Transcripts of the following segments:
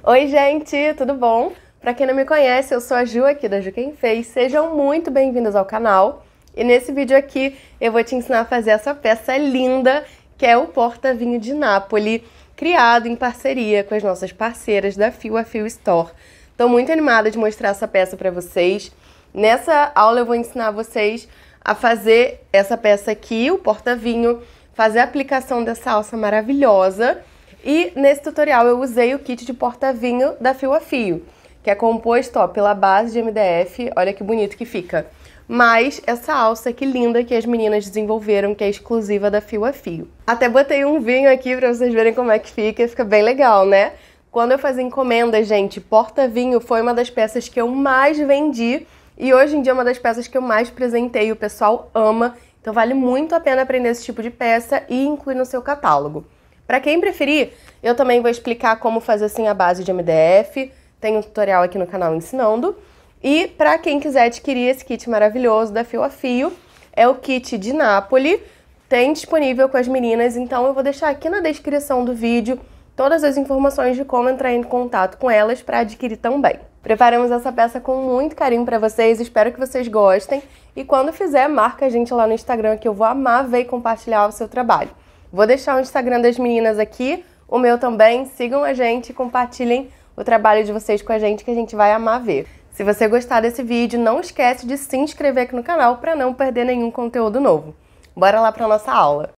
Oi, gente, tudo bom? Pra quem não me conhece, eu sou a Ju aqui da Ju Quem Fez. Sejam muito bem-vindos ao canal. E nesse vídeo aqui eu vou te ensinar a fazer essa peça linda, que é o porta-vinho de Nápoles, criado em parceria com as nossas parceiras da Fio a Fio Store. Tô muito animada de mostrar essa peça pra vocês. Nessa aula eu vou ensinar vocês a fazer essa peça aqui, o porta-vinho, fazer a aplicação dessa alça maravilhosa. E nesse tutorial eu usei o kit de porta-vinho da Fio a Fio, que é composto, ó, pela base de MDF, olha que bonito que fica. Mas essa alça que linda que as meninas desenvolveram, que é exclusiva da Fio a Fio. Até botei um vinho aqui pra vocês verem como é que fica bem legal, né? Quando eu fazia encomenda, gente, porta-vinho foi uma das peças que eu mais vendi e hoje em dia é uma das peças que eu mais presentei, o pessoal ama, então vale muito a pena aprender esse tipo de peça e incluir no seu catálogo. Para quem preferir, eu também vou explicar como fazer assim a base de MDF, tem um tutorial aqui no canal ensinando. E para quem quiser adquirir esse kit maravilhoso da Fio a Fio, é o kit de Nápoles, tem disponível com as meninas, então eu vou deixar aqui na descrição do vídeo todas as informações de como entrar em contato com elas para adquirir também. Preparamos essa peça com muito carinho para vocês, espero que vocês gostem. E quando fizer, marca a gente lá no Instagram que eu vou amar ver e compartilhar o seu trabalho. Vou deixar o Instagram das meninas aqui, o meu também. Sigam a gente e compartilhem o trabalho de vocês com a gente, que a gente vai amar ver. Se você gostar desse vídeo, não esquece de se inscrever aqui no canal para não perder nenhum conteúdo novo. Bora lá para nossa aula!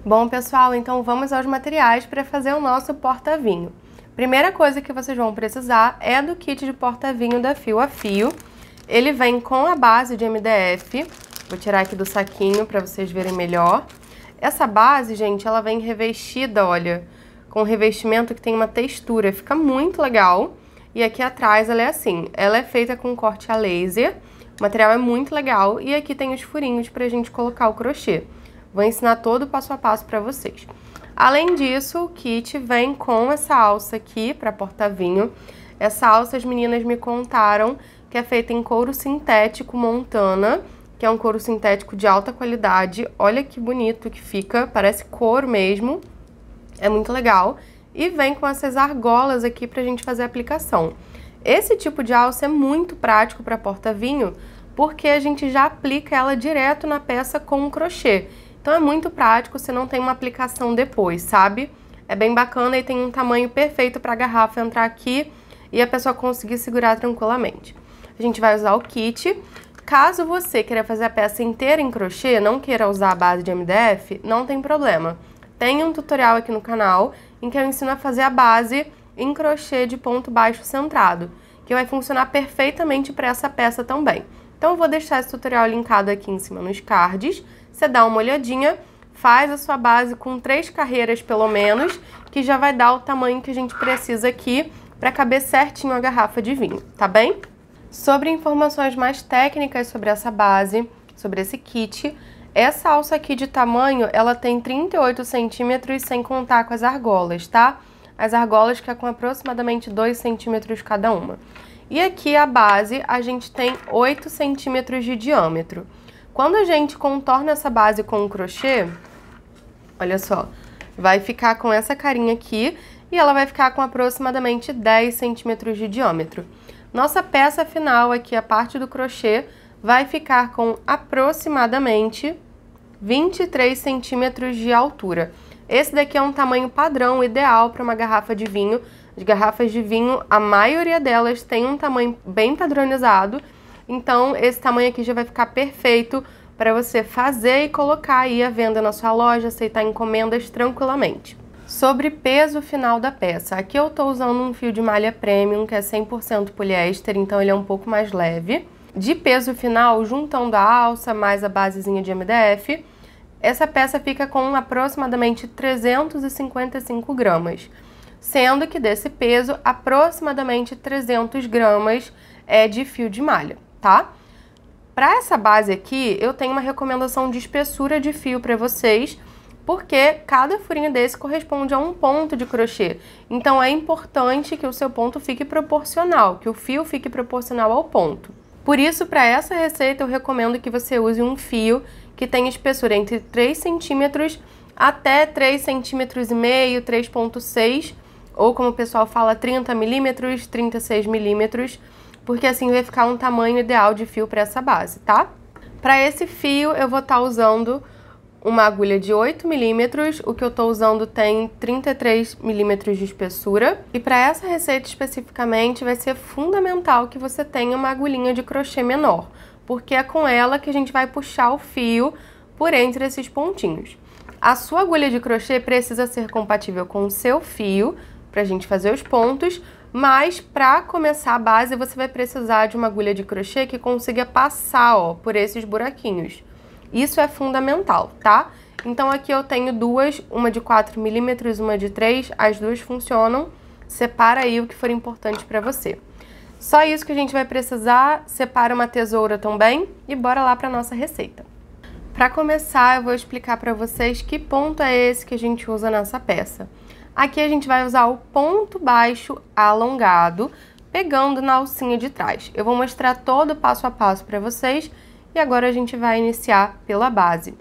Bom, pessoal, então vamos aos materiais para fazer o nosso porta-vinho. Primeira coisa que vocês vão precisar é do kit de porta-vinho da Fio a Fio. Ele vem com a base de MDF. Vou tirar aqui do saquinho para vocês verem melhor. Essa base, gente, ela vem revestida, olha, com um revestimento que tem uma textura, fica muito legal. E aqui atrás ela é assim, ela é feita com corte a laser, o material é muito legal e aqui tem os furinhos pra gente colocar o crochê. Vou ensinar todo o passo a passo para vocês. Além disso, o kit vem com essa alça aqui para porta-vinho. Essa alça as meninas me contaram que é feita em couro sintético Montana, que é um couro sintético de alta qualidade. Olha que bonito que fica, parece couro mesmo. É muito legal. E vem com essas argolas aqui pra gente fazer a aplicação. Esse tipo de alça é muito prático para porta-vinho, porque a gente já aplica ela direto na peça com um crochê. Então é muito prático, você não tem uma aplicação depois, sabe? É bem bacana e tem um tamanho perfeito para a garrafa entrar aqui e a pessoa conseguir segurar tranquilamente. A gente vai usar o kit. Caso você queira fazer a peça inteira em crochê, não queira usar a base de MDF, não tem problema. Tem um tutorial aqui no canal em que eu ensino a fazer a base em crochê de ponto baixo centrado, que vai funcionar perfeitamente para essa peça também. Então eu vou deixar esse tutorial linkado aqui em cima nos cards. Você dá uma olhadinha, faz a sua base com 3 carreiras pelo menos, que já vai dar o tamanho que a gente precisa aqui para caber certinho a garrafa de vinho, tá bem? Sobre informações mais técnicas sobre essa base, sobre esse kit, essa alça aqui de tamanho, ela tem 38 centímetros sem contar com as argolas, tá? As argolas que é com aproximadamente 2 centímetros cada uma. E aqui a base, a gente tem 8 centímetros de diâmetro. Quando a gente contorna essa base com o crochê, olha só, vai ficar com essa carinha aqui e ela vai ficar com aproximadamente 10 centímetros de diâmetro. Nossa peça final aqui, a parte do crochê, vai ficar com aproximadamente 23 centímetros de altura. Esse daqui é um tamanho padrão, ideal para uma garrafa de vinho. As garrafas de vinho, a maioria delas tem um tamanho bem padronizado. Então, esse tamanho aqui já vai ficar perfeito para você fazer e colocar aí à venda na sua loja, aceitar encomendas tranquilamente. Sobre peso final da peça, aqui eu estou usando um fio de malha premium, que é 100% poliéster, então ele é um pouco mais leve. De peso final, juntando a alça mais a basezinha de MDF, essa peça fica com aproximadamente 355 gramas. Sendo que desse peso, aproximadamente 300 gramas é de fio de malha, tá? Para essa base aqui, eu tenho uma recomendação de espessura de fio para vocês, porque cada furinho desse corresponde a um ponto de crochê. Então é importante que o seu ponto fique proporcional, que o fio fique proporcional ao ponto. Por isso, para essa receita, eu recomendo que você use um fio que tenha espessura entre 3 centímetros até 3,5 cm, 3,6, ou como o pessoal fala, 30 milímetros, 36 milímetros, porque assim vai ficar um tamanho ideal de fio para essa base, tá? Para esse fio, eu vou estar usando uma agulha de 8 milímetros, o que eu estou usando tem 33 milímetros de espessura. E para essa receita especificamente, vai ser fundamental que você tenha uma agulhinha de crochê menor, porque é com ela que a gente vai puxar o fio por entre esses pontinhos. A sua agulha de crochê precisa ser compatível com o seu fio, para a gente fazer os pontos, mas para começar a base você vai precisar de uma agulha de crochê que consiga passar, ó, por esses buraquinhos. Isso é fundamental, tá? Então aqui eu tenho duas, uma de 4 milímetros, uma de 3, as duas funcionam. Separa aí o que for importante para você. Só isso que a gente vai precisar, separa uma tesoura também e bora lá para nossa receita. Para começar, eu vou explicar para vocês que ponto é esse que a gente usa nessa peça. Aqui a gente vai usar o ponto baixo alongado, pegando na alcinha de trás. Eu vou mostrar todo o passo a passo para vocês e agora a gente vai iniciar pela base.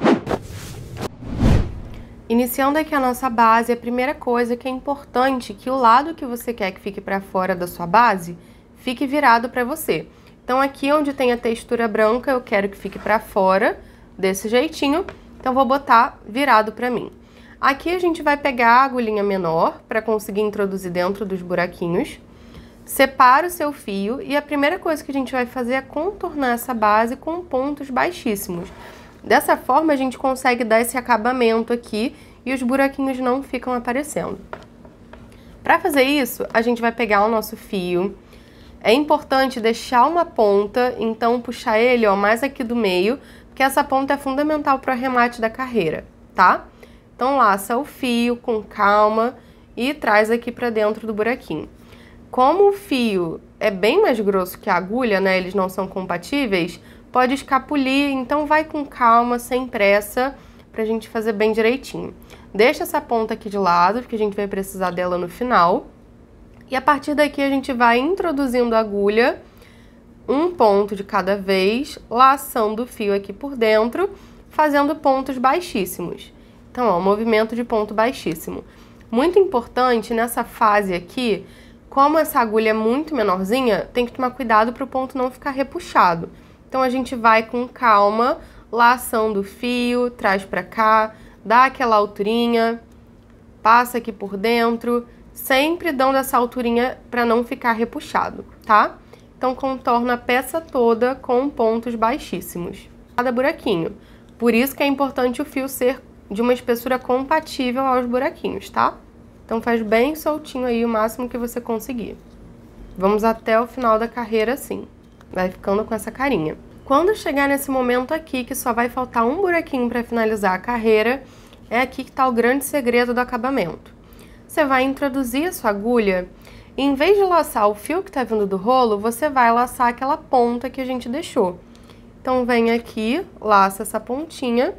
Iniciando aqui a nossa base, a primeira coisa que é importante que o lado que você quer que fique para fora da sua base fique virado para você. Então aqui onde tem a textura branca eu quero que fique para fora, desse jeitinho, então vou botar virado para mim. Aqui a gente vai pegar a agulhinha menor para conseguir introduzir dentro dos buraquinhos. Separa o seu fio e a primeira coisa que a gente vai fazer é contornar essa base com pontos baixíssimos. Dessa forma a gente consegue dar esse acabamento aqui e os buraquinhos não ficam aparecendo. Para fazer isso, a gente vai pegar o nosso fio. É importante deixar uma ponta, então puxar ele, ó, mais aqui do meio, porque essa ponta é fundamental para o arremate da carreira, tá? Então laça o fio com calma e traz aqui para dentro do buraquinho. Como o fio é bem mais grosso que a agulha, né, eles não são compatíveis, pode escapulir, então vai com calma, sem pressa, pra gente fazer bem direitinho. Deixa essa ponta aqui de lado, porque a gente vai precisar dela no final. E a partir daqui a gente vai introduzindo a agulha, um ponto de cada vez, laçando o fio aqui por dentro, fazendo pontos baixíssimos. Então, ó, movimento de ponto baixíssimo. Muito importante nessa fase aqui, como essa agulha é muito menorzinha, tem que tomar cuidado para o ponto não ficar repuxado. Então a gente vai com calma, laçando o fio, traz para cá, dá aquela alturinha, passa aqui por dentro, sempre dando essa alturinha para não ficar repuxado, tá? Então contorna a peça toda com pontos baixíssimos. Cada buraquinho. Por isso que é importante o fio ser de uma espessura compatível aos buraquinhos, tá? Então faz bem soltinho aí o máximo que você conseguir. Vamos até o final da carreira assim. Vai ficando com essa carinha. Quando chegar nesse momento aqui, que só vai faltar um buraquinho para finalizar a carreira, é aqui que está o grande segredo do acabamento. Você vai introduzir a sua agulha e em vez de laçar o fio que está vindo do rolo, você vai laçar aquela ponta que a gente deixou. Então vem aqui, laça essa pontinha,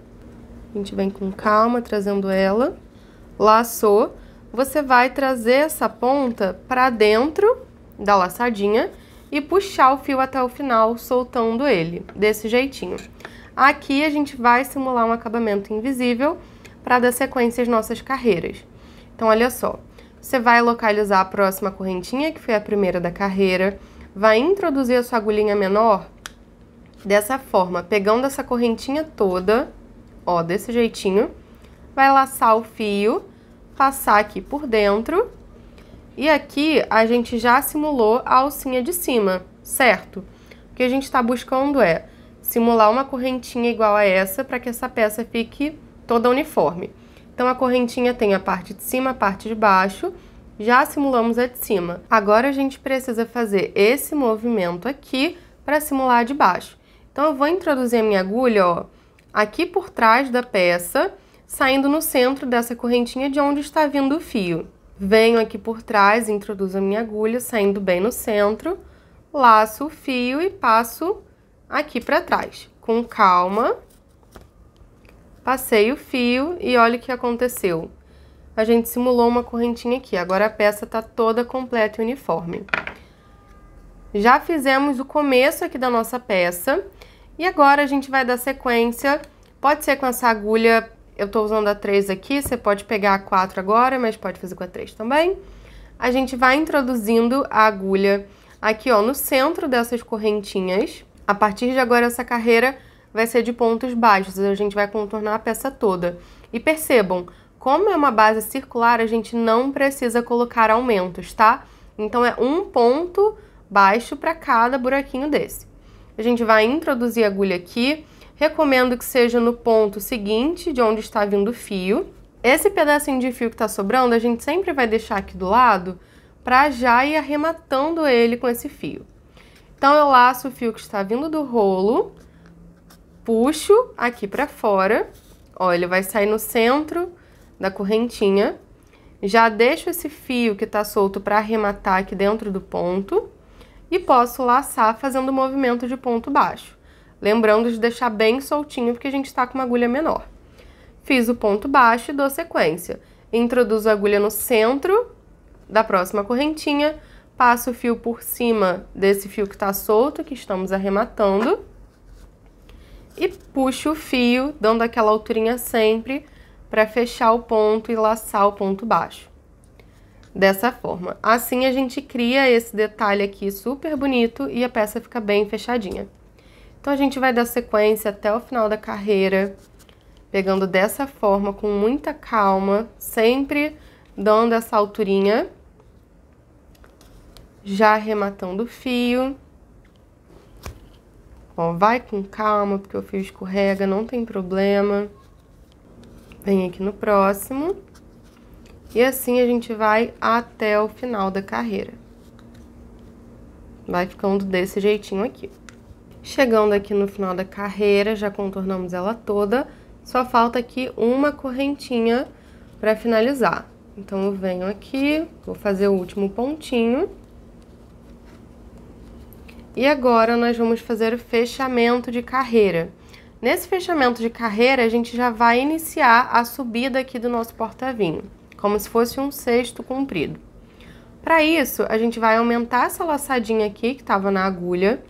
a gente vem com calma trazendo ela, laçou, você vai trazer essa ponta para dentro da laçadinha e puxar o fio até o final, soltando ele, desse jeitinho. Aqui a gente vai simular um acabamento invisível para dar sequência às nossas carreiras. Então, olha só, você vai localizar a próxima correntinha, que foi a primeira da carreira, vai introduzir a sua agulhinha menor dessa forma, pegando essa correntinha toda, ó, desse jeitinho, vai laçar o fio, passar aqui por dentro. E aqui a gente já simulou a alcinha de cima, certo? O que a gente está buscando é simular uma correntinha igual a essa para que essa peça fique toda uniforme. Então a correntinha tem a parte de cima, a parte de baixo, já simulamos a de cima. Agora a gente precisa fazer esse movimento aqui para simular a de baixo. Então eu vou introduzir a minha agulha, ó, aqui por trás da peça, saindo no centro dessa correntinha de onde está vindo o fio. Venho aqui por trás, introduzo a minha agulha, saindo bem no centro, laço o fio e passo aqui para trás. Com calma, passei o fio e olha o que aconteceu. A gente simulou uma correntinha aqui, agora a peça está toda completa e uniforme. Já fizemos o começo aqui da nossa peça e agora a gente vai dar sequência. Pode ser com essa agulha, eu tô usando a 3 aqui, você pode pegar a 4 agora, mas pode fazer com a 3 também. A gente vai introduzindo a agulha aqui, ó, no centro dessas correntinhas. A partir de agora, essa carreira vai ser de pontos baixos, a gente vai contornar a peça toda. E percebam, como é uma base circular, a gente não precisa colocar aumentos, tá? Então, é um ponto baixo para cada buraquinho desse. A gente vai introduzir a agulha aqui. Recomendo que seja no ponto seguinte de onde está vindo o fio. Esse pedacinho de fio que está sobrando, a gente sempre vai deixar aqui do lado para já ir arrematando ele com esse fio. Então, eu laço o fio que está vindo do rolo, puxo aqui para fora, ó, ele vai sair no centro da correntinha. Já deixo esse fio que está solto para arrematar aqui dentro do ponto e posso laçar fazendo o movimento de ponto baixo. Lembrando de deixar bem soltinho, porque a gente está com uma agulha menor. Fiz o ponto baixo e dou sequência. Introduzo a agulha no centro da próxima correntinha, passo o fio por cima desse fio que está solto, que estamos arrematando, e puxo o fio, dando aquela alturinha sempre, para fechar o ponto e laçar o ponto baixo. Dessa forma. Assim a gente cria esse detalhe aqui super bonito e a peça fica bem fechadinha. Então, a gente vai dar sequência até o final da carreira, pegando dessa forma, com muita calma, sempre dando essa alturinha, já arrematando o fio. Ó, vai com calma, porque o fio escorrega, não tem problema. Vem aqui no próximo. E assim a gente vai até o final da carreira. Vai ficando desse jeitinho aqui. Chegando aqui no final da carreira, já contornamos ela toda, só falta aqui uma correntinha para finalizar. Então, eu venho aqui, vou fazer o último pontinho. E agora, nós vamos fazer o fechamento de carreira. Nesse fechamento de carreira, a gente já vai iniciar a subida aqui do nosso porta-vinho, como se fosse um cesto comprido. Para isso, a gente vai aumentar essa laçadinha aqui, que estava na agulha.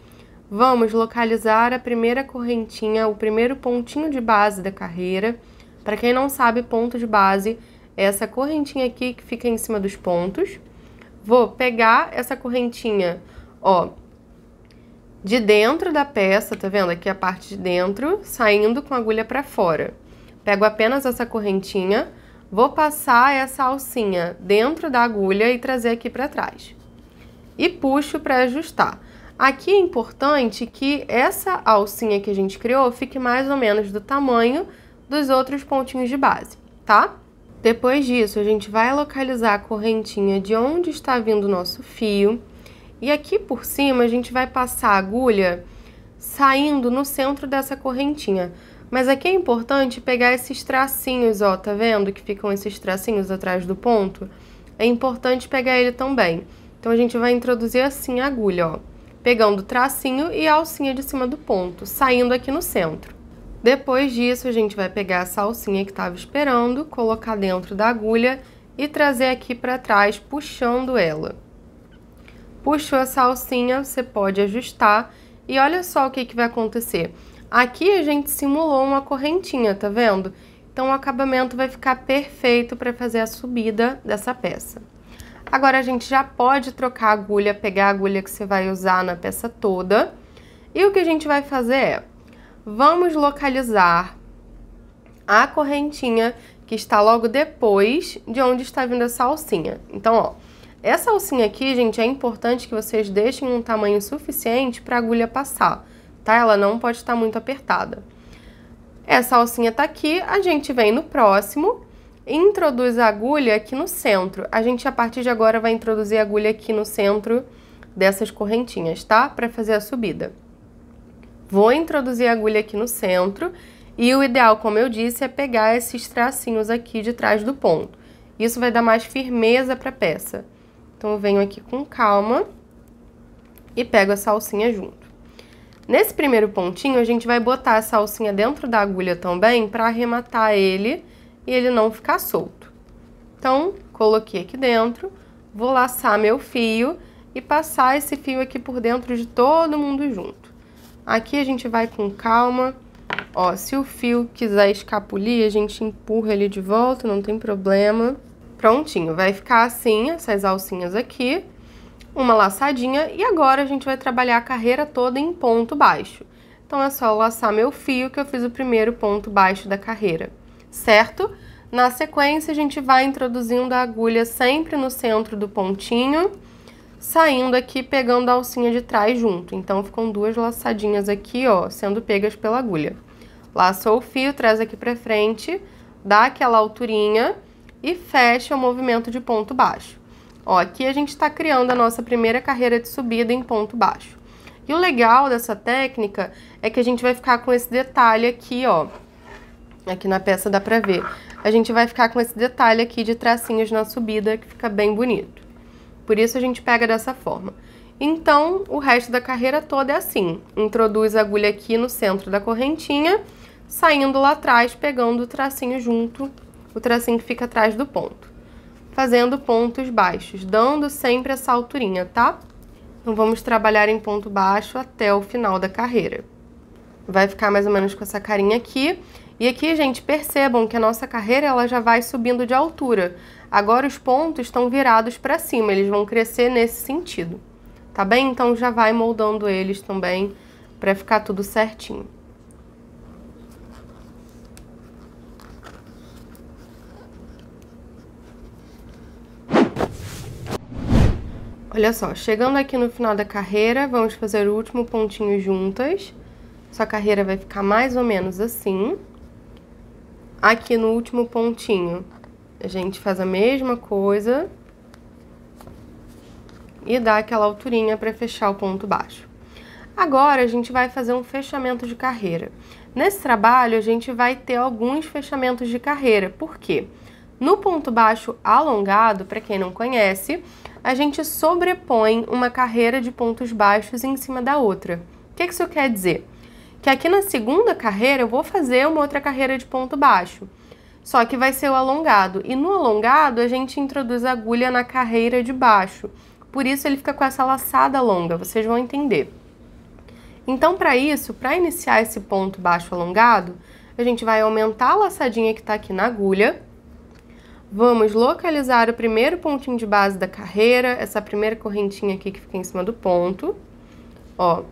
Vamos localizar a primeira correntinha, o primeiro pontinho de base da carreira. Para quem não sabe, ponto de base é essa correntinha aqui que fica em cima dos pontos. Vou pegar essa correntinha, ó, de dentro da peça, tá vendo? Aqui a parte de dentro, saindo com a agulha para fora. Pego apenas essa correntinha, vou passar essa alcinha dentro da agulha e trazer aqui para trás. E puxo para ajustar. Aqui é importante que essa alcinha que a gente criou fique mais ou menos do tamanho dos outros pontinhos de base, tá? Depois disso, a gente vai localizar a correntinha de onde está vindo o nosso fio. E aqui por cima, a gente vai passar a agulha saindo no centro dessa correntinha. Mas aqui é importante pegar esses tracinhos, ó, tá vendo? Que ficam esses tracinhos atrás do ponto. É importante pegar ele também. Então, a gente vai introduzir assim a agulha, ó, pegando o tracinho e a alcinha de cima do ponto, saindo aqui no centro. Depois disso, a gente vai pegar essa alcinha que estava esperando, colocar dentro da agulha e trazer aqui para trás, puxando ela. Puxou essa alcinha, você pode ajustar e olha só o que vai acontecer. Aqui a gente simulou uma correntinha, tá vendo? Então, o acabamento vai ficar perfeito para fazer a subida dessa peça. Agora, a gente já pode trocar a agulha, pegar a agulha que você vai usar na peça toda. E o que a gente vai fazer é, vamos localizar a correntinha que está logo depois de onde está vindo essa alcinha. Então, ó, essa alcinha aqui, gente, é importante que vocês deixem um tamanho suficiente para a agulha passar, tá? Ela não pode estar muito apertada. Essa alcinha tá aqui, a gente vem no próximo, introduz a agulha aqui no centro. A gente, a partir de agora, vai introduzir a agulha aqui no centro dessas correntinhas, tá? Para fazer a subida. Vou introduzir a agulha aqui no centro e o ideal, como eu disse, é pegar esses tracinhos aqui de trás do ponto. Isso vai dar mais firmeza para a peça. Então, eu venho aqui com calma e pego essa alcinha junto. Nesse primeiro pontinho, a gente vai botar essa alcinha dentro da agulha também para arrematar ele e ele não ficar solto. Então, coloquei aqui dentro, vou laçar meu fio e passar esse fio aqui por dentro de todo mundo junto. Aqui a gente vai com calma. Ó, se o fio quiser escapulir, a gente empurra ele de volta, não tem problema. Prontinho, vai ficar assim, essas alcinhas aqui, uma laçadinha, e agora a gente vai trabalhar a carreira toda em ponto baixo. Então é só laçar meu fio que eu fiz o primeiro ponto baixo da carreira, certo? Na sequência a gente vai introduzindo a agulha sempre no centro do pontinho, saindo aqui pegando a alcinha de trás junto. Então ficam duas laçadinhas aqui, ó, sendo pegas pela agulha. Laçou o fio, traz aqui pra frente, dá aquela alturinha e fecha o movimento de ponto baixo. Ó, aqui a gente tá criando a nossa primeira carreira de subida em ponto baixo. E o legal dessa técnica é que a gente vai ficar com esse detalhe aqui, ó. Aqui na peça dá pra ver. A gente vai ficar com esse detalhe aqui de tracinhos na subida, que fica bem bonito. Por isso a gente pega dessa forma. Então, o resto da carreira toda é assim. Introduz a agulha aqui no centro da correntinha, saindo lá atrás, pegando o tracinho junto, o tracinho que fica atrás do ponto. Fazendo pontos baixos, dando sempre essa alturinha, tá? Então, vamos trabalhar em ponto baixo até o final da carreira. Vai ficar mais ou menos com essa carinha aqui. E aqui, gente, percebam que a nossa carreira ela já vai subindo de altura. Agora os pontos estão virados para cima, eles vão crescer nesse sentido, tá bem? Então já vai moldando eles também para ficar tudo certinho. Olha só, chegando aqui no final da carreira, vamos fazer o último pontinho juntas. Sua carreira vai ficar mais ou menos assim. Aqui no último pontinho, a gente faz a mesma coisa e dá aquela alturinha para fechar o ponto baixo. Agora, a gente vai fazer um fechamento de carreira. Nesse trabalho, a gente vai ter alguns fechamentos de carreira. Por quê? No ponto baixo alongado, para quem não conhece, a gente sobrepõe uma carreira de pontos baixos em cima da outra. O que isso quer dizer? Que aqui na segunda carreira eu vou fazer uma outra carreira de ponto baixo. Só que vai ser o alongado. E no alongado a gente introduz a agulha na carreira de baixo. Por isso ele fica com essa laçada longa, vocês vão entender. Então para isso, para iniciar esse ponto baixo alongado, a gente vai aumentar a laçadinha que está aqui na agulha. Vamos localizar o primeiro pontinho de base da carreira, essa primeira correntinha aqui que fica em cima do ponto. Ó,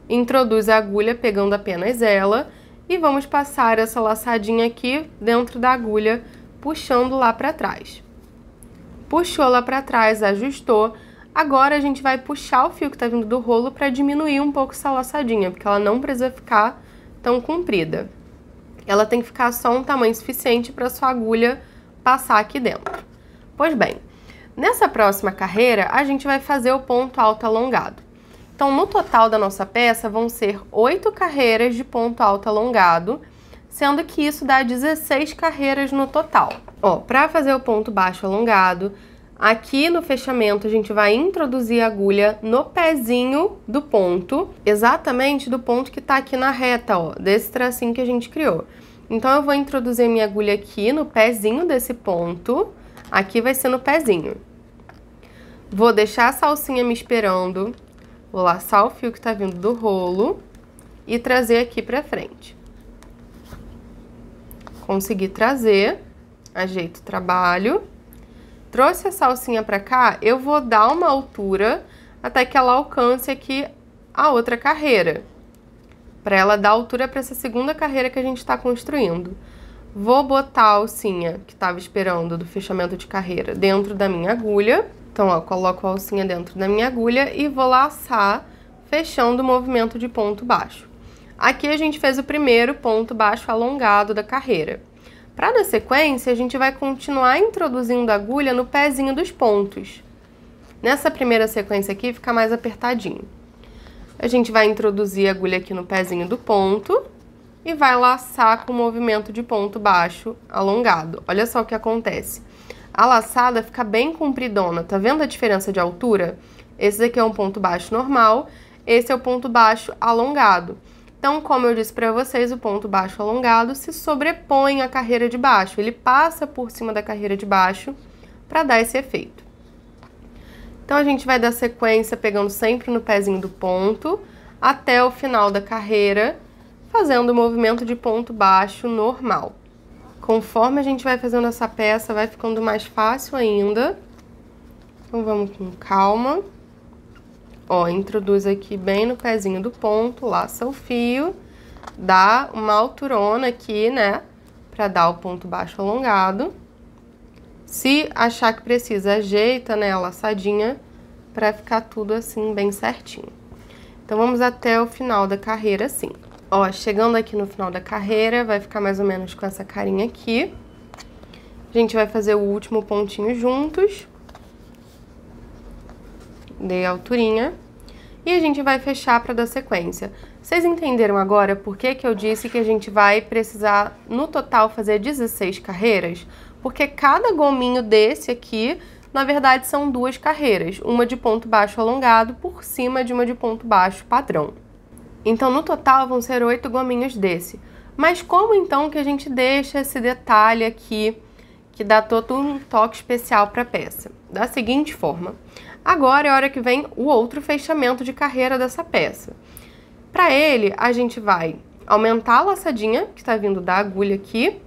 introduz a agulha pegando apenas ela. E vamos passar essa laçadinha aqui dentro da agulha, puxando lá para trás. Puxou lá para trás, ajustou. Agora a gente vai puxar o fio que tá vindo do rolo para diminuir um pouco essa laçadinha, porque ela não precisa ficar tão comprida. Ela tem que ficar só um tamanho suficiente para sua agulha passar aqui dentro. Pois bem, nessa próxima carreira a gente vai fazer o ponto alto alongado. Então, no total da nossa peça, vão ser 8 carreiras de ponto alto alongado, sendo que isso dá 16 carreiras no total. Ó, para fazer o ponto baixo alongado, aqui no fechamento a gente vai introduzir a agulha no pezinho do ponto, exatamente do ponto que tá aqui na reta, ó, desse tracinho que a gente criou. Então, eu vou introduzir minha agulha aqui no pezinho desse ponto, aqui vai ser no pezinho. Vou deixar essa alcinha me esperando. Vou laçar o fio que tá vindo do rolo e trazer aqui pra frente. Consegui trazer, ajeito o trabalho. Trouxe essa alcinha pra cá, eu vou dar uma altura até que ela alcance aqui a outra carreira. Pra ela dar altura pra essa segunda carreira que a gente tá construindo. Vou botar a alcinha que tava esperando do fechamento de carreira dentro da minha agulha. Então, ó, coloco a alcinha dentro da minha agulha e vou laçar, fechando o movimento de ponto baixo. Aqui a gente fez o primeiro ponto baixo alongado da carreira. Para dar sequência, a gente vai continuar introduzindo a agulha no pezinho dos pontos. Nessa primeira sequência aqui, fica mais apertadinho. A gente vai introduzir a agulha aqui no pezinho do ponto e vai laçar com o movimento de ponto baixo alongado. Olha só o que acontece. A laçada fica bem compridona, tá vendo a diferença de altura? Esse aqui é um ponto baixo normal, esse é o ponto baixo alongado. Então, como eu disse para vocês, o ponto baixo alongado se sobrepõe à carreira de baixo, ele passa por cima da carreira de baixo para dar esse efeito. Então, a gente vai dar sequência pegando sempre no pezinho do ponto até o final da carreira, fazendo o movimento de ponto baixo normal. Conforme a gente vai fazendo essa peça, vai ficando mais fácil ainda. Então, vamos com calma. Ó, introduz aqui bem no pezinho do ponto, laça o fio, dá uma alturona aqui, né, pra dar o ponto baixo alongado. Se achar que precisa, ajeita, né, a laçadinha pra ficar tudo assim bem certinho. Então, vamos até o final da carreira assim. Ó, chegando aqui no final da carreira, vai ficar mais ou menos com essa carinha aqui. A gente vai fazer o último pontinho juntos. Dei a alturinha. E a gente vai fechar para dar sequência. Vocês entenderam agora por que que eu disse que a gente vai precisar, no total, fazer 16 carreiras? Porque cada gominho desse aqui, na verdade, são 2 carreiras. Uma de ponto baixo alongado por cima de uma de ponto baixo padrão. Então, no total, vão ser 8 gominhos desse. Mas como, então, que a gente deixa esse detalhe aqui, que dá todo um toque especial para a peça? Da seguinte forma. Agora é a hora que vem o outro fechamento de carreira dessa peça. Para ele, a gente vai aumentar a laçadinha, que está vindo da agulha aqui.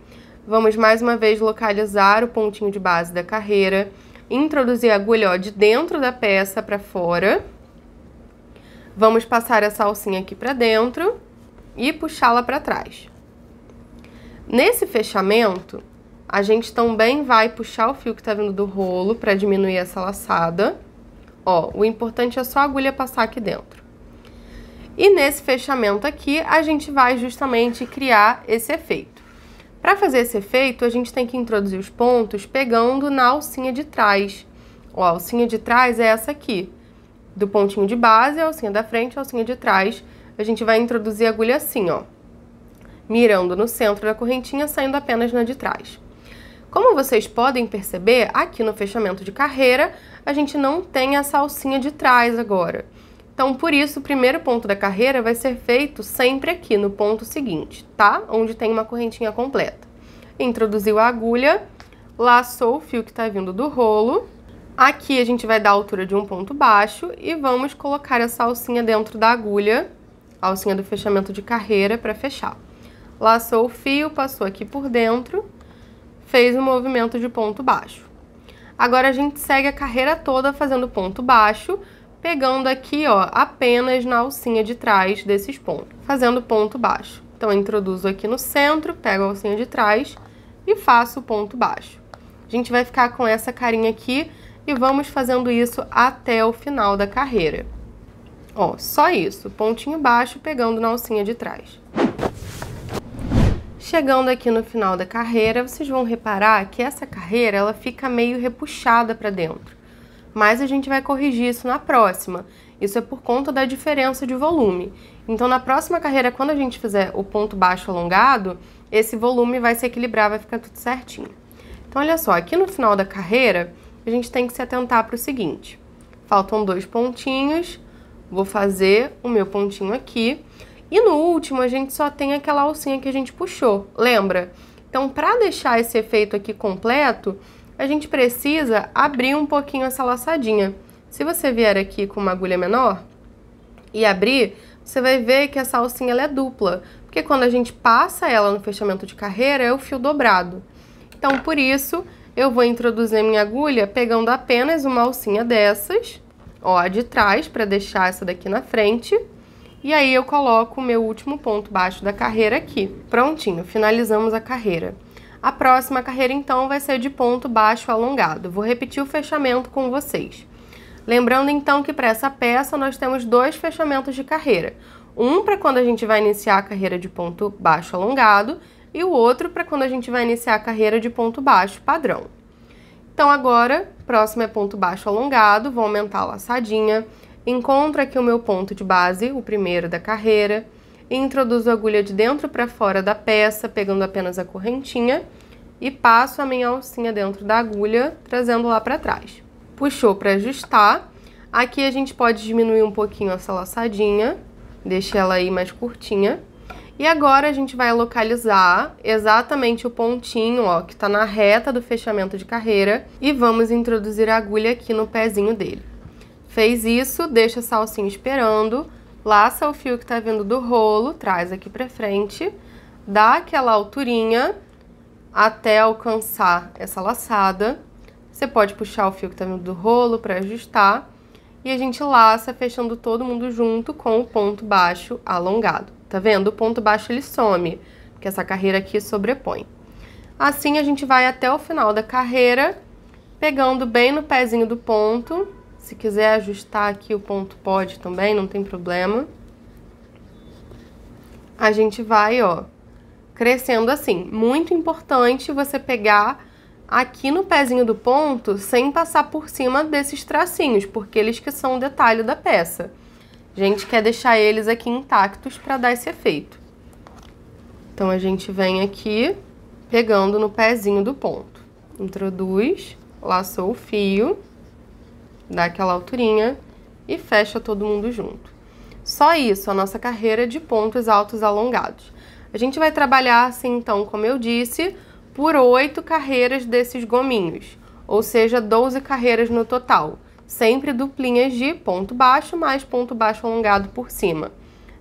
Vamos, mais uma vez, localizar o pontinho de base da carreira. Introduzir a agulha, ó, de dentro da peça para fora. Vamos passar essa alcinha aqui pra dentro e puxá-la pra trás. Nesse fechamento, a gente também vai puxar o fio que tá vindo do rolo pra diminuir essa laçada. Ó, o importante é só a agulha passar aqui dentro. E nesse fechamento aqui, a gente vai justamente criar esse efeito. Pra fazer esse efeito, a gente tem que introduzir os pontos pegando na alcinha de trás. Ó, a alcinha de trás é essa aqui. Do pontinho de base, a alcinha da frente, a alcinha de trás, a gente vai introduzir a agulha assim, ó, mirando no centro da correntinha, saindo apenas na de trás. Como vocês podem perceber, aqui no fechamento de carreira, a gente não tem essa alcinha de trás agora. Então, por isso, o primeiro ponto da carreira vai ser feito sempre aqui, no ponto seguinte, tá? Onde tem uma correntinha completa. Introduziu a agulha, laçou o fio que tá vindo do rolo. Aqui a gente vai dar a altura de um ponto baixo e vamos colocar essa alcinha dentro da agulha, a alcinha do fechamento de carreira, para fechar. Laçou o fio, passou aqui por dentro, fez o movimento de ponto baixo. Agora a gente segue a carreira toda fazendo ponto baixo, pegando aqui, ó, apenas na alcinha de trás desses pontos, fazendo ponto baixo. Então, eu introduzo aqui no centro, pego a alcinha de trás e faço o ponto baixo. A gente vai ficar com essa carinha aqui e vamos fazendo isso até o final da carreira. Ó, só isso, pontinho baixo pegando na alcinha de trás. Chegando aqui no final da carreira, vocês vão reparar que essa carreira, ela fica meio repuxada para dentro. Mas a gente vai corrigir isso na próxima. Isso é por conta da diferença de volume. Então, na próxima carreira, quando a gente fizer o ponto baixo alongado, esse volume vai se equilibrar, vai ficar tudo certinho. Então, olha só, aqui no final da carreira, a gente tem que se atentar para o seguinte. Faltam 2 pontinhos, vou fazer o meu pontinho aqui. E no último, a gente só tem aquela alcinha que a gente puxou, lembra? Então, para deixar esse efeito aqui completo, a gente precisa abrir um pouquinho essa laçadinha. Se você vier aqui com uma agulha menor e abrir, você vai ver que essa alcinha ela é dupla. Porque quando a gente passa ela no fechamento de carreira, é o fio dobrado. Então, por isso, eu vou introduzir a minha agulha pegando apenas uma alcinha dessas, ó, a de trás, para deixar essa daqui na frente. E aí eu coloco o meu último ponto baixo da carreira aqui. Prontinho, finalizamos a carreira. A próxima carreira, então, vai ser de ponto baixo alongado. Vou repetir o fechamento com vocês. Lembrando, então, que para essa peça nós temos 2 fechamentos de carreira. Um para quando a gente vai iniciar a carreira de ponto baixo alongado e o outro para quando a gente vai iniciar a carreira de ponto baixo padrão. Então, agora, próximo é ponto baixo alongado, vou aumentar a laçadinha, encontro aqui o meu ponto de base, o primeiro da carreira, introduzo a agulha de dentro para fora da peça, pegando apenas a correntinha, e passo a minha alcinha dentro da agulha, trazendo lá para trás. Puxou para ajustar. Aqui a gente pode diminuir um pouquinho essa laçadinha, deixa ela aí mais curtinha. E agora a gente vai localizar exatamente o pontinho, ó, que tá na reta do fechamento de carreira, e vamos introduzir a agulha aqui no pezinho dele. Fez isso, deixa essa alcinha esperando, laça o fio que tá vindo do rolo, traz aqui pra frente, dá aquela alturinha até alcançar essa laçada. Você pode puxar o fio que tá vindo do rolo pra ajustar. E a gente laça fechando todo mundo junto com o ponto baixo alongado. Tá vendo? O ponto baixo ele some, porque essa carreira aqui sobrepõe. Assim a gente vai até o final da carreira, pegando bem no pezinho do ponto. Se quiser ajustar aqui o ponto pode também, não tem problema. A gente vai, ó, crescendo assim. Muito importante você pegar aqui no pezinho do ponto sem passar por cima desses tracinhos, porque eles que são o detalhe da peça. A gente quer deixar eles aqui intactos para dar esse efeito. Então a gente vem aqui pegando no pezinho do ponto. Introduz, laçou o fio, dá aquela alturinha e fecha todo mundo junto. Só isso, a nossa carreira de pontos altos alongados. A gente vai trabalhar assim, então, como eu disse, por 8 carreiras desses gominhos, ou seja, 12 carreiras no total. Sempre duplinhas de ponto baixo mais ponto baixo alongado por cima.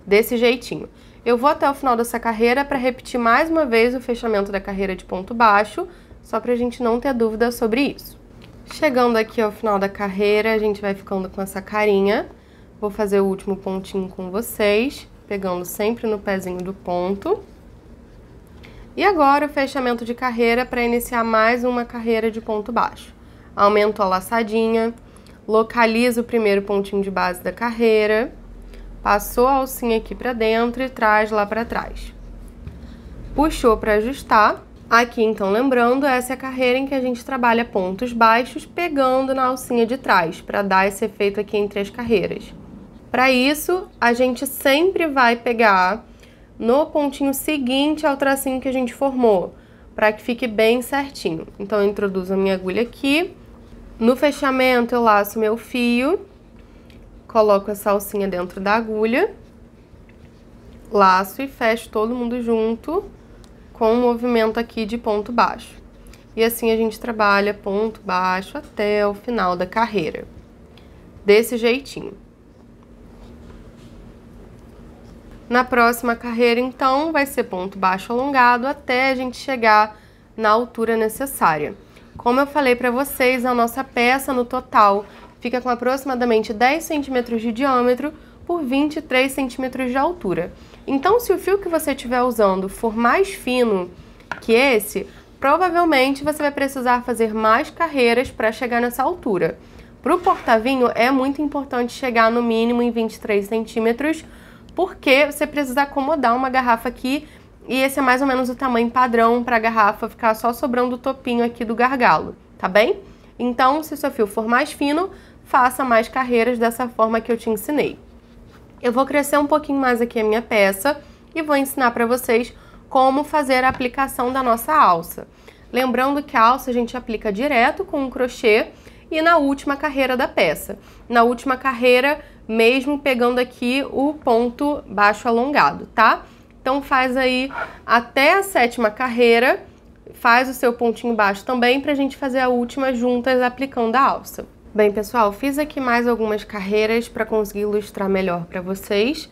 Desse jeitinho. Eu vou até o final dessa carreira para repetir mais uma vez o fechamento da carreira de ponto baixo, só para a gente não ter dúvida sobre isso. Chegando aqui ao final da carreira, a gente vai ficando com essa carinha. Vou fazer o último pontinho com vocês, pegando sempre no pezinho do ponto. E agora o fechamento de carreira para iniciar mais uma carreira de ponto baixo. Aumento a laçadinha, localiza o primeiro pontinho de base da carreira, passou a alcinha aqui para dentro e traz lá para trás. Puxou para ajustar. Aqui, então, lembrando, essa é a carreira em que a gente trabalha pontos baixos pegando na alcinha de trás, para dar esse efeito aqui entre as carreiras. Para isso, a gente sempre vai pegar no pontinho seguinte ao tracinho que a gente formou, para que fique bem certinho. Então, eu introduzo a minha agulha aqui, no fechamento eu laço meu fio, coloco essa alcinha dentro da agulha, laço e fecho todo mundo junto, com um movimento aqui de ponto baixo. E assim a gente trabalha ponto baixo até o final da carreira. Desse jeitinho. Na próxima carreira, então, vai ser ponto baixo alongado até a gente chegar na altura necessária. Como eu falei para vocês, a nossa peça no total fica com aproximadamente 10 centímetros de diâmetro por 23 centímetros de altura. Então, se o fio que você estiver usando for mais fino que esse, provavelmente você vai precisar fazer mais carreiras para chegar nessa altura. Para o porta-vinho, é muito importante chegar no mínimo em 23 centímetros, porque você precisa acomodar uma garrafa aqui, e esse é mais ou menos o tamanho padrão para a garrafa ficar só sobrando o topinho aqui do gargalo, tá bem? Então, se o seu fio for mais fino, faça mais carreiras dessa forma que eu te ensinei. Eu vou crescer um pouquinho mais aqui a minha peça e vou ensinar para vocês como fazer a aplicação da nossa alça. Lembrando que a alça a gente aplica direto com um crochê e na última carreira da peça. Na última carreira, mesmo pegando aqui o ponto baixo alongado, tá? Então faz aí até a 7ª carreira, faz o seu pontinho baixo também pra gente fazer a última juntas aplicando a alça. Bem, pessoal, fiz aqui mais algumas carreiras para conseguir ilustrar melhor para vocês.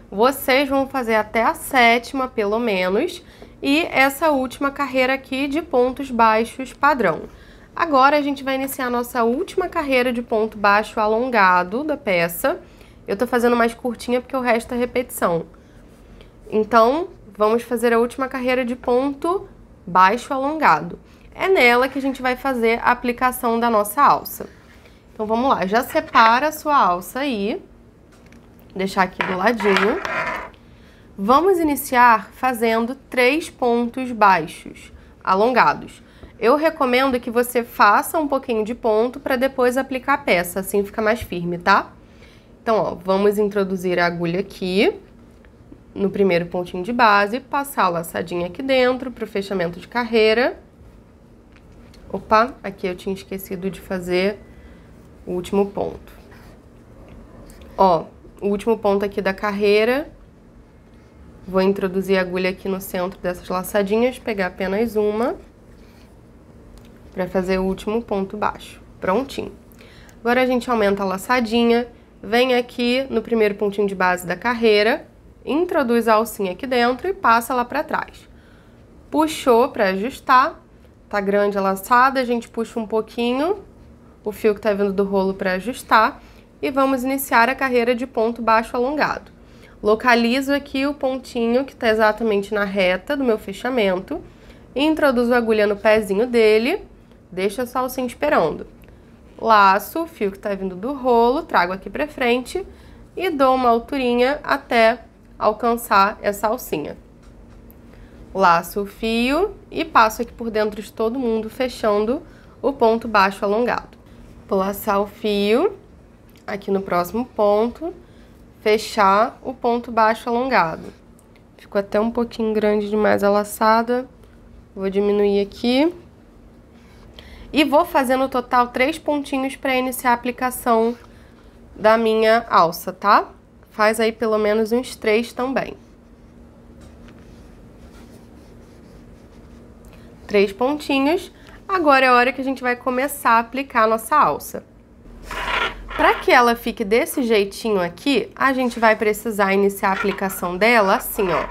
Vocês vão fazer até a 7ª, pelo menos, e essa última carreira aqui de pontos baixos padrão. Agora a gente vai iniciar a nossa última carreira de ponto baixo alongado da peça. Eu tô fazendo mais curtinha porque o resto é repetição. Então, vamos fazer a última carreira de ponto baixo alongado. É nela que a gente vai fazer a aplicação da nossa alça. Então, vamos lá. Já separa a sua alça aí. Deixar aqui do ladinho. Vamos iniciar fazendo 3 pontos baixos, alongados. Eu recomendo que você faça um pouquinho de ponto para depois aplicar a peça, assim fica mais firme, tá? Então, ó, vamos introduzir a agulha aqui, no primeiro pontinho de base, passar a laçadinha aqui dentro para o fechamento de carreira. Opa, aqui eu tinha esquecido de fazer o último ponto. Ó, o último ponto aqui da carreira, vou introduzir a agulha aqui no centro dessas laçadinhas, pegar apenas uma, para fazer o último ponto baixo. Prontinho. Agora a gente aumenta a laçadinha, vem aqui no primeiro pontinho de base da carreira, introduz a alcinha aqui dentro e passa lá pra trás. Puxou pra ajustar, tá grande a laçada, a gente puxa um pouquinho o fio que tá vindo do rolo pra ajustar e vamos iniciar a carreira de ponto baixo alongado. Localizo aqui o pontinho que tá exatamente na reta do meu fechamento, introduzo a agulha no pezinho dele, deixo a alcinha esperando. Laço o fio que tá vindo do rolo, trago aqui pra frente e dou uma alturinha até alcançar essa alcinha. Laço o fio e passo aqui por dentro de todo mundo, fechando o ponto baixo alongado. Vou laçar o fio aqui no próximo ponto, fechar o ponto baixo alongado. Ficou até um pouquinho grande demais a laçada, vou diminuir aqui. E vou fazer no total 3 pontinhos para iniciar a aplicação da minha alça, tá? Faz aí pelo menos uns 3 também. 3 pontinhos. Agora é a hora que a gente vai começar a aplicar a nossa alça. Para que ela fique desse jeitinho aqui, a gente vai precisar iniciar a aplicação dela assim, ó,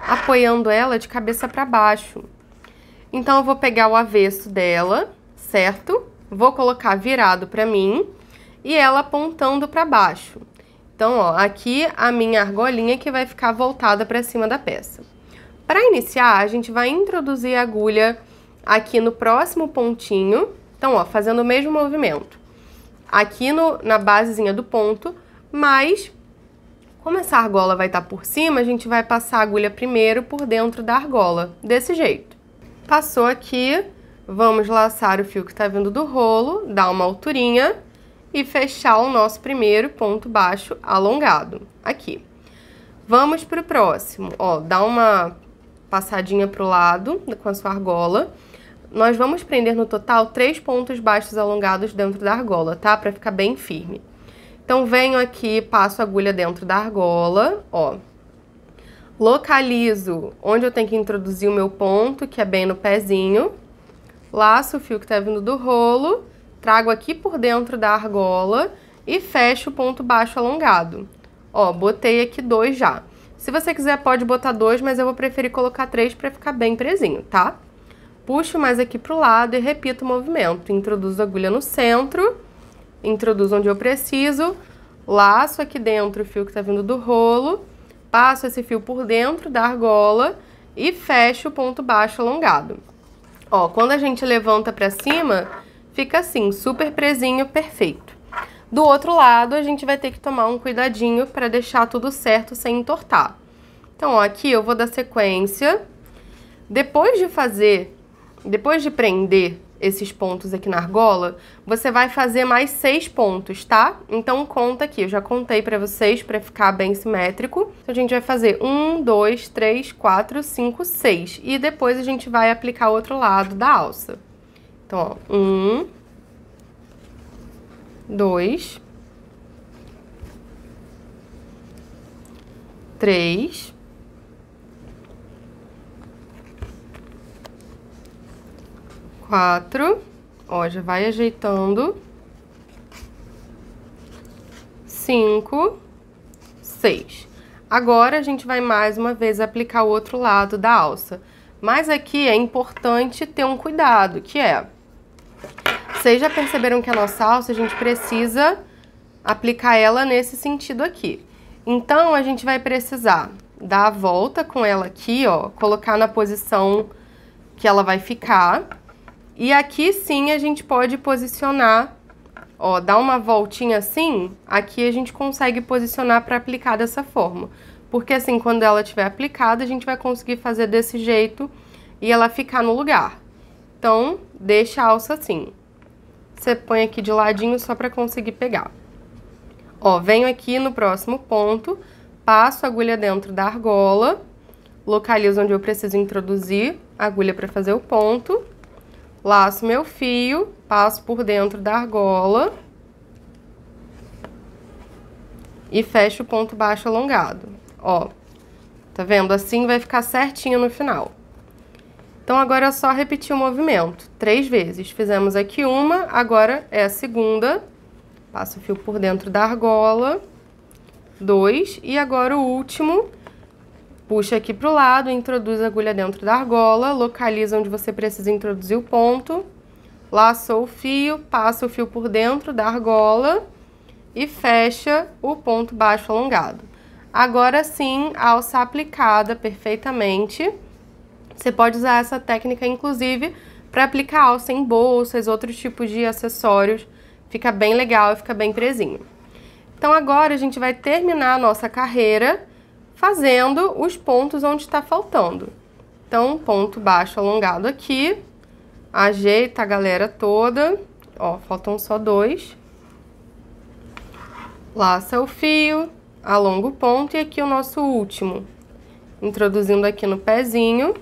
apoiando ela de cabeça para baixo. Então eu vou pegar o avesso dela, certo? Vou colocar virado para mim e ela apontando para baixo. Então, ó, aqui a minha argolinha que vai ficar voltada para cima da peça. Para iniciar, a gente vai introduzir a agulha aqui no próximo pontinho. Então, ó, fazendo o mesmo movimento. Aqui na basezinha do ponto, mas como essa argola vai estar por cima, a gente vai passar a agulha primeiro por dentro da argola, desse jeito. Passou aqui, vamos laçar o fio que está vindo do rolo, dar uma alturinha e fechar o nosso primeiro ponto baixo alongado, aqui. Vamos para o próximo, ó, dá uma passadinha para o lado com a sua argola. Nós vamos prender no total 3 pontos baixos alongados dentro da argola, tá? Para ficar bem firme. Então, venho aqui, passo a agulha dentro da argola, ó. Localizo onde eu tenho que introduzir o meu ponto, que é bem no pezinho. Laço o fio que tá vindo do rolo, trago aqui por dentro da argola e fecho o ponto baixo alongado. Ó, botei aqui 2 já. Se você quiser, pode botar 2, mas eu vou preferir colocar 3 para ficar bem presinho, tá? Puxo mais aqui pro lado e repito o movimento. Introduzo a agulha no centro, introduzo onde eu preciso, laço aqui dentro o fio que tá vindo do rolo, passo esse fio por dentro da argola e fecho o ponto baixo alongado. Ó, quando a gente levanta pra cima, fica assim, super presinho, perfeito. Do outro lado, a gente vai ter que tomar um cuidadinho para deixar tudo certo sem entortar. Então, ó, aqui eu vou dar sequência. Depois de prender esses pontos aqui na argola, você vai fazer mais 6 pontos, tá? Então, conta aqui, eu já contei pra vocês pra ficar bem simétrico. Então, a gente vai fazer 1, 2, 3, 4, 5, 6. E depois a gente vai aplicar o outro lado da alça. Então, ó, 1, 2, 3, 4, ó, já vai ajeitando, 5, 6. Agora a gente vai mais uma vez aplicar o outro lado da alça. Mas aqui é importante ter um cuidado, que é... Vocês já perceberam que a nossa alça, a gente precisa aplicar ela nesse sentido aqui. Então, a gente vai precisar dar a volta com ela aqui, ó, colocar na posição que ela vai ficar. E aqui sim a gente pode posicionar, ó, dar uma voltinha assim, aqui a gente consegue posicionar para aplicar dessa forma. Porque assim, quando ela estiver aplicada, a gente vai conseguir fazer desse jeito e ela ficar no lugar. Então, deixa a alça assim. Você põe aqui de ladinho só para conseguir pegar. Ó, venho aqui no próximo ponto, passo a agulha dentro da argola, localizo onde eu preciso introduzir a agulha para fazer o ponto, laço meu fio, passo por dentro da argola e fecho o ponto baixo alongado. Ó, tá vendo? Assim vai ficar certinho no final. Então, agora é só repetir o movimento 3 vezes. Fizemos aqui uma, agora é a segunda. Passa o fio por dentro da argola. 2. E agora o último, puxa aqui pro lado, introduz a agulha dentro da argola, localiza onde você precisa introduzir o ponto, laçou o fio, passa o fio por dentro da argola e fecha o ponto baixo alongado. Agora sim, a alça aplicada perfeitamente. Você pode usar essa técnica, inclusive, para aplicar alça em bolsas, outros tipos de acessórios. Fica bem legal e fica bem presinho. Então agora a gente vai terminar a nossa carreira fazendo os pontos onde está faltando. Então, ponto baixo alongado aqui, ajeita a galera toda, ó, faltam só 2. Laça o fio, alonga o ponto e aqui o nosso último. Introduzindo aqui no pezinho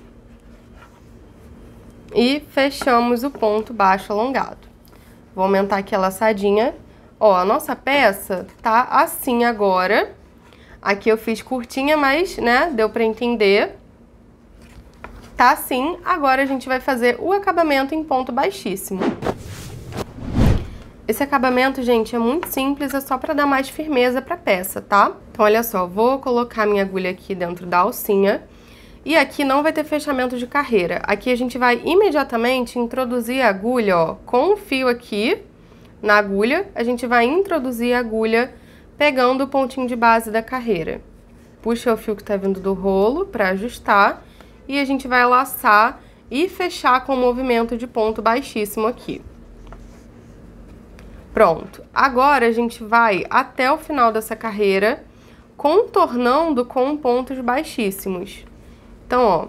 e fechamos o ponto baixo alongado. Vou aumentar aqui a laçadinha. Ó, a nossa peça tá assim agora. Aqui eu fiz curtinha, mas, né, deu pra entender. Tá assim. Agora a gente vai fazer o acabamento em ponto baixíssimo. Esse acabamento, gente, é muito simples, é só pra dar mais firmeza pra peça, tá? Então, olha só, vou colocar minha agulha aqui dentro da alcinha. E aqui não vai ter fechamento de carreira. Aqui a gente vai imediatamente introduzir a agulha, ó, com o fio aqui na agulha. A gente vai introduzir a agulha pegando o pontinho de base da carreira. Puxa o fio que tá vindo do rolo para ajustar. E a gente vai laçar e fechar com o movimento de ponto baixíssimo aqui. Pronto. Agora a gente vai até o final dessa carreira contornando com pontos baixíssimos. Então, ó,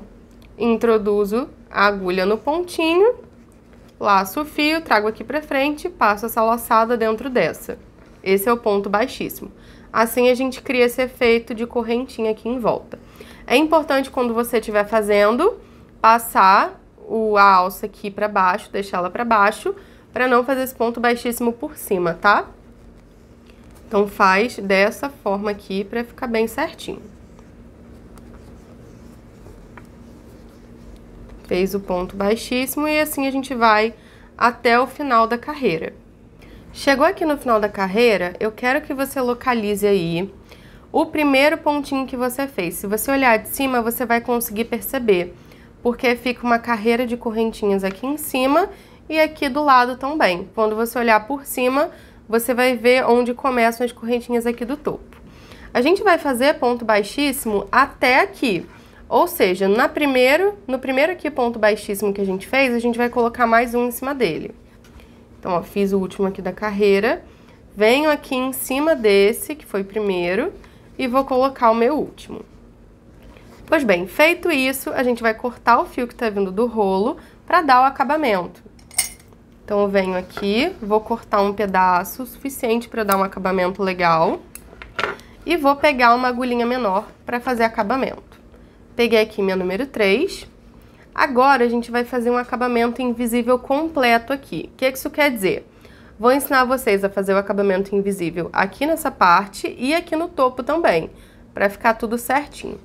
introduzo a agulha no pontinho, laço o fio, trago aqui pra frente e passo essa laçada dentro dessa. Esse é o ponto baixíssimo. Assim a gente cria esse efeito de correntinha aqui em volta. É importante quando você estiver fazendo, passar a alça aqui pra baixo, deixar ela pra baixo, pra não fazer esse ponto baixíssimo por cima, tá? Então faz dessa forma aqui pra ficar bem certinho. Fez o ponto baixíssimo e assim a gente vai até o final da carreira. Chegou aqui no final da carreira, eu quero que você localize aí o primeiro pontinho que você fez. Se você olhar de cima, você vai conseguir perceber, porque fica uma carreira de correntinhas aqui em cima e aqui do lado também. Quando você olhar por cima, você vai ver onde começam as correntinhas aqui do topo. A gente vai fazer ponto baixíssimo até aqui. Ou seja, no primeiro aqui ponto baixíssimo que a gente fez, a gente vai colocar mais um em cima dele. Então, ó, fiz o último aqui da carreira, venho aqui em cima desse, que foi o primeiro, e vou colocar o meu último. Pois bem, feito isso, a gente vai cortar o fio que tá vindo do rolo para dar o acabamento. Então, eu venho aqui, vou cortar um pedaço suficiente para dar um acabamento legal e vou pegar uma agulhinha menor para fazer acabamento. Peguei aqui minha número 3. Agora a gente vai fazer um acabamento invisível completo aqui. O que isso quer dizer? Vou ensinar vocês a fazer o acabamento invisível aqui nessa parte e aqui no topo também, para ficar tudo certinho.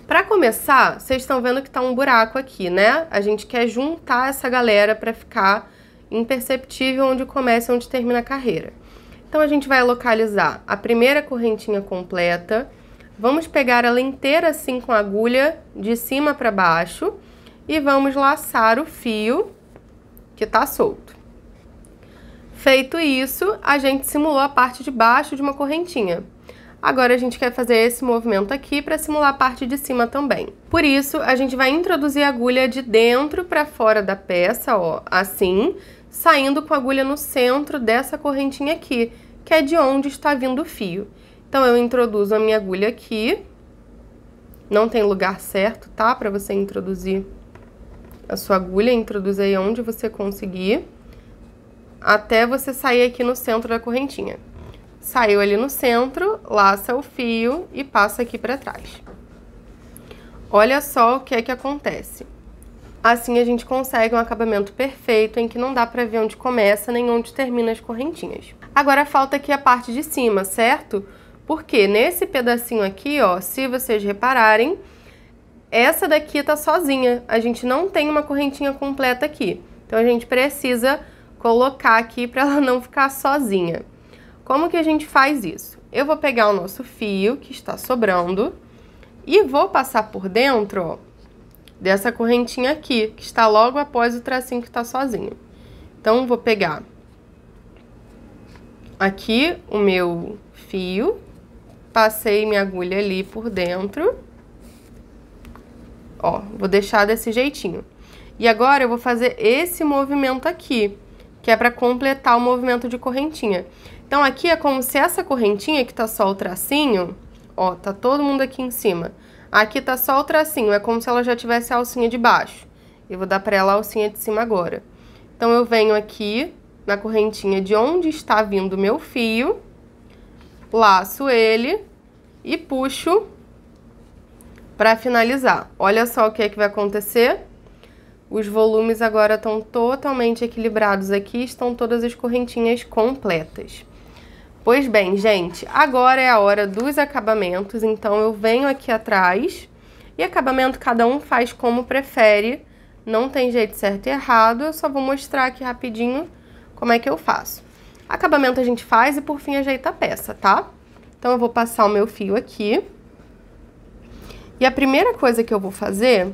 Para começar, vocês estão vendo que tá um buraco aqui, né? A gente quer juntar essa galera para ficar imperceptível onde começa e onde termina a carreira. Então a gente vai localizar a primeira correntinha completa. Vamos pegar ela inteira assim com a agulha de cima para baixo e vamos laçar o fio que tá solto. Feito isso, a gente simulou a parte de baixo de uma correntinha. Agora a gente quer fazer esse movimento aqui para simular a parte de cima também. Por isso, a gente vai introduzir a agulha de dentro para fora da peça, ó, assim, saindo com a agulha no centro dessa correntinha aqui, que é de onde está vindo o fio. Então, eu introduzo a minha agulha aqui. Não tem lugar certo, tá? Para você introduzir a sua agulha. Introduz aí onde você conseguir. Até você sair aqui no centro da correntinha. Saiu ali no centro, laça o fio e passa aqui para trás. Olha só o que é que acontece. Assim a gente consegue um acabamento perfeito em que não dá para ver onde começa nem onde termina as correntinhas. Agora falta aqui a parte de cima, certo? Porque nesse pedacinho aqui, ó, se vocês repararem, essa daqui tá sozinha. A gente não tem uma correntinha completa aqui. Então a gente precisa colocar aqui para ela não ficar sozinha. Como que a gente faz isso? Eu vou pegar o nosso fio que está sobrando e vou passar por dentro, ó, dessa correntinha aqui, que está logo após o tracinho que está sozinho. Então, vou pegar aqui o meu fio, passei minha agulha ali por dentro, ó, vou deixar desse jeitinho. E agora eu vou fazer esse movimento aqui, que é para completar o movimento de correntinha. Então, aqui é como se essa correntinha que tá só o tracinho, ó, tá todo mundo aqui em cima. Aqui tá só o tracinho, é como se ela já tivesse a alcinha de baixo. Eu vou dar pra ela a alcinha de cima agora. Então, eu venho aqui na correntinha de onde está vindo o meu fio, laço ele e puxo pra finalizar. Olha só o que é que vai acontecer. Os volumes agora estão totalmente equilibrados aqui, estão todas as correntinhas completas. Pois bem, gente, agora é a hora dos acabamentos, então eu venho aqui atrás e acabamento cada um faz como prefere, não tem jeito certo e errado, eu só vou mostrar aqui rapidinho como é que eu faço. Acabamento a gente faz e por fim ajeita a peça, tá? Então eu vou passar o meu fio aqui e a primeira coisa que eu vou fazer,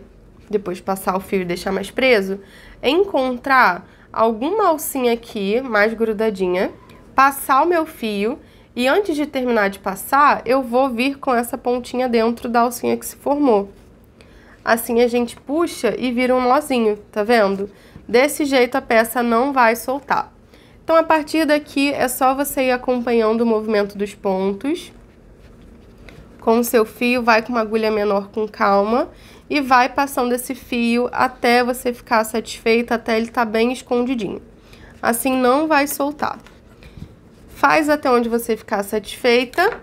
depois de passar o fio e deixar mais preso, é encontrar alguma alcinha aqui mais grudadinha, passar o meu fio e antes de terminar de passar, eu vou vir com essa pontinha dentro da alcinha que se formou. Assim a gente puxa e vira um nozinho, tá vendo? Desse jeito a peça não vai soltar. Então a partir daqui é só você ir acompanhando o movimento dos pontos. Com o seu fio, vai com uma agulha menor com calma e vai passando esse fio até você ficar satisfeita, até ele estar bem escondidinho. Assim não vai soltar. Faz até onde você ficar satisfeita,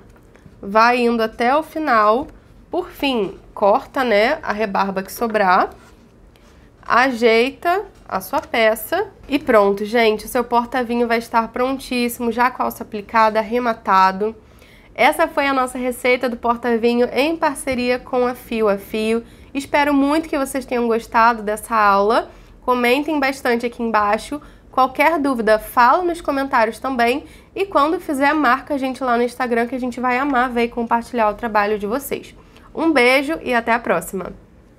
vai indo até o final, por fim, corta, né, a rebarba que sobrar, ajeita a sua peça e pronto, gente, o seu porta-vinho vai estar prontíssimo, já com a alça aplicada, arrematado. Essa foi a nossa receita do porta-vinho em parceria com a Fio a Fio. Espero muito que vocês tenham gostado dessa aula. Comentem bastante aqui embaixo. Qualquer dúvida, fala nos comentários também. E quando fizer, marca a gente lá no Instagram que a gente vai amar ver e compartilhar o trabalho de vocês. Um beijo e até a próxima!